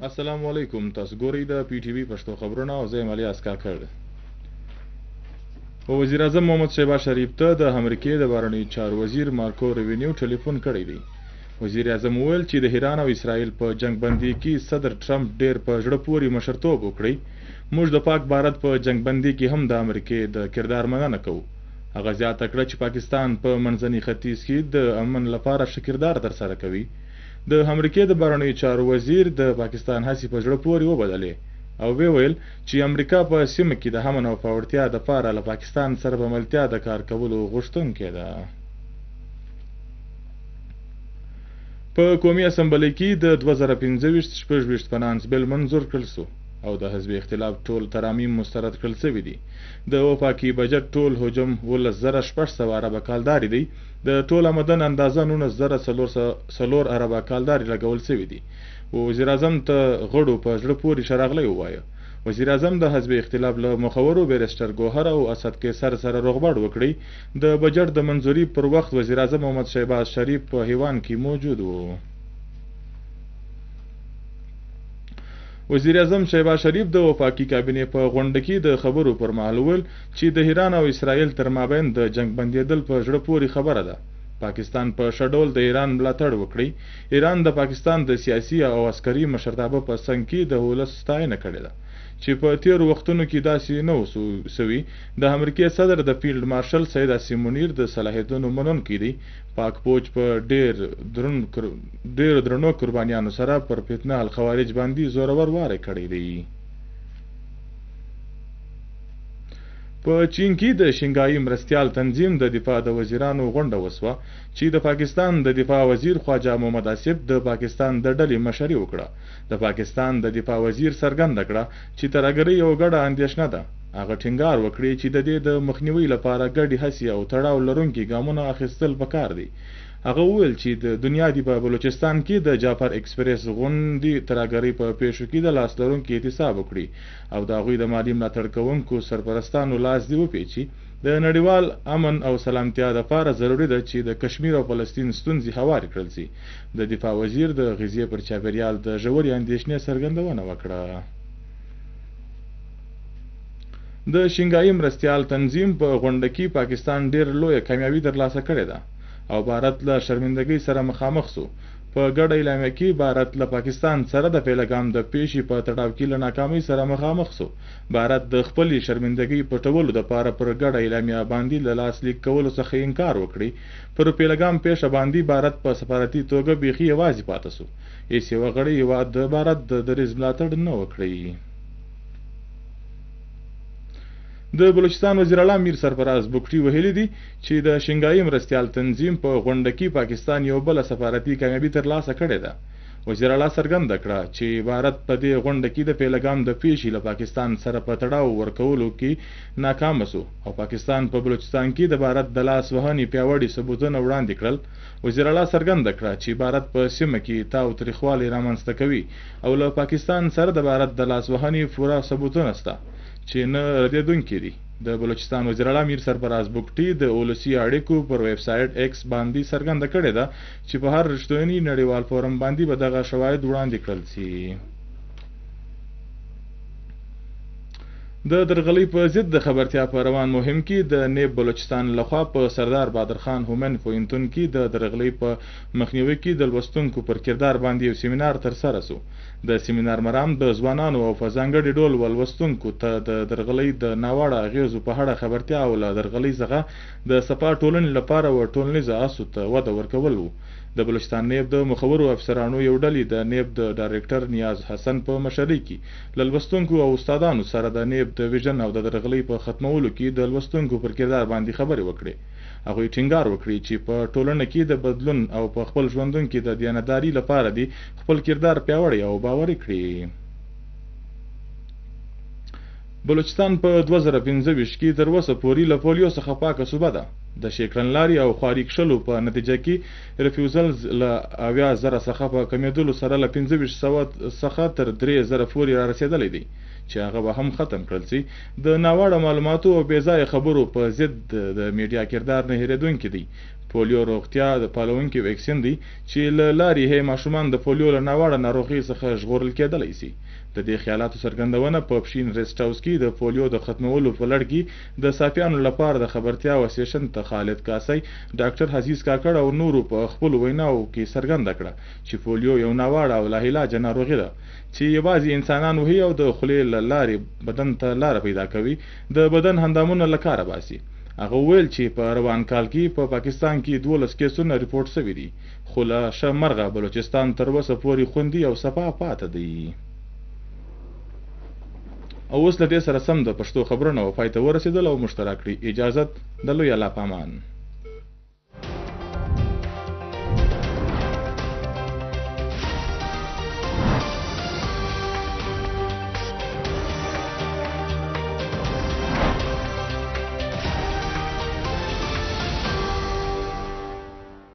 السلام علیکم. تاسو ګورئ د پی ټی وی پښتو خبرونه او زه یم علي اسکر کړ. وزیر اعظم محمد شهباز شریف ته د امریکې د بهرنیو چارو وزیر مارکو روبینو ټلیفون کړی دی. وزیر اعظم وویل چې د ایران او اسرائیل په جنگ بندي کې صدر ټرمپ ډیر په زړه پورې مشرتوب وکړي. موږ د پاک بھارت په جنگ بندي کې هم د امریکې د کردار مننه کوو. هغه زیاته کړه چې پاکستان په منځني ختیځ کې د امن لپاره ښه کردار ترسره کوي. د امریکې د بهرنیو چارو وزیر د پاکستان هڅې په زړه پورې وبللې او ویل چې امریکا په سیمه کې د امن او پیاوړتیا لپاره له پاکستان سره په ملتیا د کار کولو غوښتونکې ده. په قومي اسمبلی کې د 2015-16 فنانس بل منظور کړل شو او د حزب اختلاف ټول ترامیم مسترد کړل شوي دي. د وفاقي بجټ ټول حجم 1,600 اربه کالداري دی. د ټول آمدن اندازه 19,400 اربه کالداري لګول شوي دي. وزیر اعظم ته غړو په زړه پورې شراغلی ووایه. وزیر اعظم د حزب اختلاف له مخورو بیرسټر ګوهر او اسد قیصر سره روغبړ وکړي. د بجټ د منظوري پر وخت وزیر اعظم محمد شهباز شریف په ایوان کې موجود و. وزیر اعظم شهباز شریف د وفاقي کابینې په غونډه کې د خبرو پر مهال وویل چې د ایران او اسرائیل تر مابین د جنگ بندېدل په زړه پورې خبره ده. پاکستان په شډول د ایران ملاتړ وکړي. ایران د پاکستان د سیاسي او عسکري مشرتابه په څنګ کې د ولس ستاینه کړې ده چې په تیرو وختونو کې داسې نه و سوي. د امریکې صدر د فیلډ مارشل سید عاصم منیر د صلاحیتونو منونکی دی. پاک فوج په ډیر درنو قربانیانو سره پر فتنه الخوارج باندې زورور واره کړی دی. په چین کې د شنګای مرستیال تنظیم د دفاع د وزیرانو غونډه وسوه چې د پاکستان د دفاع وزیر خواجه محمد آصف د پاکستان د ډلې مشري وکړه. د پاکستان د دفاع وزیر څرګنده کړه چې ترهګرۍ یو ګډه اندېښنه ده. هغه ټینګار وکړي چې د دې د مخنیوي لپاره ګډې هڅې او تړاو لرونکي ګامونه اخیستل پکار دي. هغه وویل چې د دنیا دی په بلوچستان کې د جعفر ایکسپریس غونډې ترهګرۍ په پیښو کې د لاس لرونکي احتساب وکړي او د هغوی د مالي ملاتړ کوونکو سرپرستانو لاس دې وپیچي. د نړیوال امن او سلامتیا لپاره ضروري ده چې د کشمیر او فلسطین ستونزې هوارې کړل شي. د دفاع وزیر د غزې پر چاپیریال د ژورې اندېښنې څرګندونه وکړه. د شنګای مرستیال تنظیم په غونډه کې پاکستان ډېر لویه کامیابي ترلاسه کړې ده او بھارت له شرمندګۍ سره مخامخ شو. په ګډه اعلامیه کې بھارت له پاکستان سره د پهلګام د پیښې په تړاو کې له ناکامۍ سره مخامخ شو. بھارت د خپلې شرمندګۍ پټولو دپاره پر ګډه اعلامیه باندې له لاسلیک کولو څخه انکار وکړي. پر پهلګام پیښه باندې بھارت په سفارتي توګه بیخي یوازې پاتې شو. هیڅ یوه غړي هېواد د بھارت د دریځ ملاتړ نه وکړي. د بلوچستان وزیر اعلی میر سرفراز بګټي ویلي دي چې د شنګای مرستیال تنظیم په غونډه کې پاکستان یو بل سفارتي کامیابي ترلاسه کړې ده. وزیر اعلی څرګنده کړه چې بھارت په دې غونډه کې د پهلګام د پیښې له پاکستان سره په تړاو ورکولو کې ناکام شو او پاکستان په بلوچستان کې د بھارت د لاس وهنې پیاوړي ثبوتونه وړاندې کړل. وزیر اعلی څرګنده کړه چې بھارت په سیمه کې تاوتریخوالی رامنځته کوي او له پاکستان سره د بھارت د لاس وهنې پوره ثبوتونه شته چې نه ردېدونکي دي. د بلوچستان وزیر اعلی میر سرفراز بګټي د ولسي اړیکو پر ویب سایټ ایکس باندې څرګنده کړې ده چې په هر رښتوني نړیوال فورم باندې به دغه شواهد وړاندې کړل شي. د درغلۍ په ضد د خبرتیا په روان مهم کې د نیب بلوچستان لخوا په سردار بادر خان هومن پوهنتون کې د درغلۍ په مخنیوي کې د لوستونکو پر کردار باندې یو سیمینار ترسره شو. د سیمینار مرام د ځوانانو او په ځانګړي ډول ولوستونکو ته د درغلۍ د ناوړه اغېزو په اړه خبرتیا او له درغلۍ څخه د صفا ټولنې لپاره و ټولنیزو هڅو ته وده ورکول و. د بلوچستان نیب د مخورو افسرانو یو ډلې د نیب د ډایرکټر نیاز حسن په مشرۍ کې له لوستونکو او استادانو سره د نیب د ویژن او د درغلۍ په ختمولو کې د لوستونکو پر کردار باندې خبرې وکړي. هغوی ټینګار وکړي چې په ټولنه کې د بدلون او په خپل ژوندون کې د دیانتداري لپاره دي خپل کردار پیاوړی او باوري کړي. بلوچستان په 2015 کې تر اوسه پورې له پولیو څخه پاکه صوبه ده. د شیکړنلاري او خواري کښلو په نتیجه کې ریفیوزلز له 80,000 څخه په کمیدلو سره له 2500 څخه تر 3000 پورې را رسېدلی دی چې هغه به هم ختم کړل شي. د ناوړه معلوماتو او بې ځایه خبرو په ضد د میډیا کردار نه هېرېدونکی دی. پولیو روغتیا د پالونکي ویکسین دی چې له لارې یې ماشومان د پولیو له ناوړه ناروغۍ څخه ژغورل کېدلی سي. د دې خیالاتو څرګندونه په پشین ریسټاوس کې د پولیو د ختمولو په لړ کې د صافیانو لپاره د خبرتیا و سیشن ته خالد کاسي، ډاکټر حزیز کاکړ او نورو په خپل ویناو کې څرګنده کړه چې پولیو یو ناوړه او لاعلاجه ناروغي ده چې یوازې انسانان وهي او د خولې له لارې بدن ته لاره پیدا کوي، د بدن هندامونه له کاره باسي. هغه ویل چې په روان کال کې په پاکستان کې 12 کیسونه ریپورټ شوي دي، خو له شمرغه بلوچستان تر اوسه پورې خوندي او صفا پاته دی. او اوس له دې سره سم د پښتو خبرونه پای ته ورسېدل او مشترک کړي. اجازت د لوی الله پامان.